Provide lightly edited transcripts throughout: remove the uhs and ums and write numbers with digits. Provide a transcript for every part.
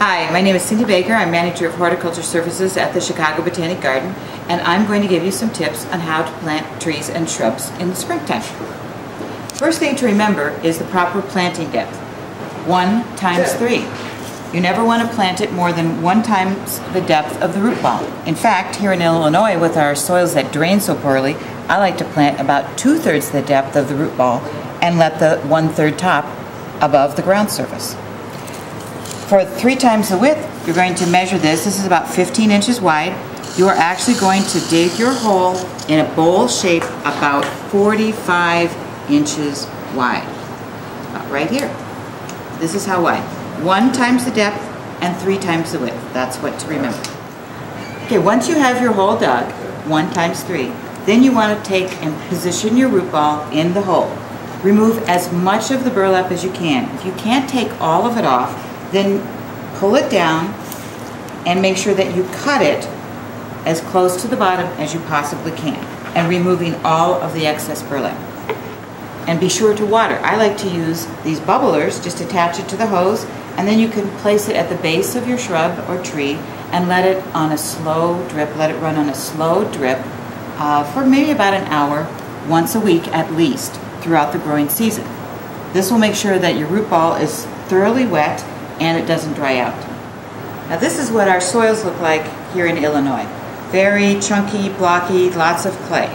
Hi, my name is Cindy Baker. I'm Manager of Horticulture Services at the Chicago Botanic Garden, and I'm going to give you some tips on how to plant trees and shrubs in the springtime. First thing to remember is the proper planting depth, 1 times 3. You never want to plant it more than 1 times the depth of the root ball. In fact, here in Illinois, with our soils that drain so poorly, I like to plant about 2/3 the depth of the root ball and let the 1/3 top above the ground surface. For 3 times the width, you're going to measure this. This is about 15 inches wide. You are actually going to dig your hole in a bowl shape about 45 inches wide. About right here. This is how wide. 1 times the depth and 3 times the width. That's what to remember. Okay, once you have your hole dug, 1 times 3, then you want to take and position your root ball in the hole. Remove as much of the burlap as you can. If you can't take all of it off, then pull it down and make sure that you cut it as close to the bottom as you possibly can, and removing all of the excess burlap. And be sure to water. I like to use these bubblers, just attach it to the hose, and then you can place it at the base of your shrub or tree and let it on a slow drip, let it run on a slow drip for maybe about an hour, once a week at least, throughout the growing season. This will make sure that your root ball is thoroughly wet and it doesn't dry out. Now this is what our soils look like here in Illinois. Very chunky, blocky, lots of clay.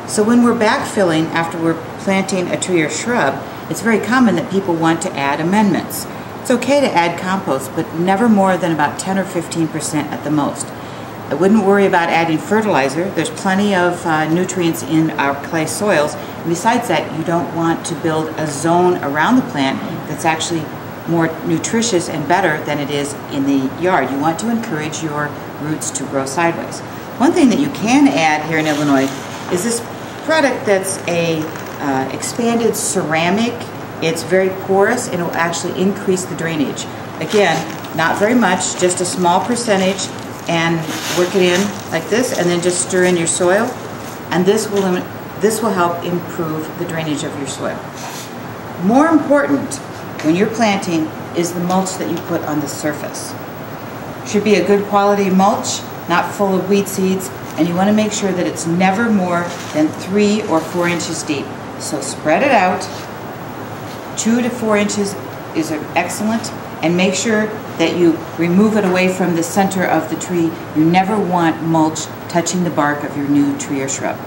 So when we're backfilling after we're planting a tree or shrub, it's very common that people want to add amendments. It's okay to add compost, but never more than about 10 or 15% at the most. I wouldn't worry about adding fertilizer. There's plenty of nutrients in our clay soils. And besides that, you don't want to build a zone around the plant that's actually more nutritious and better than it is in the yard. You want to encourage your roots to grow sideways. One thing that you can add here in Illinois is this product that's a expanded ceramic. It's very porous and it will actually increase the drainage. Again, not very much, just a small percentage, and work it in like this, and then just stir in your soil, and this will help improve the drainage of your soil. More important when you're planting is the mulch that you put on the surface. Should be a good quality mulch, not full of weed seeds, and you want to make sure that it's never more than 3 or 4 inches deep. So spread it out. 2 to 4 inches is excellent, and make sure that you remove it away from the center of the tree. You never want mulch touching the bark of your new tree or shrub.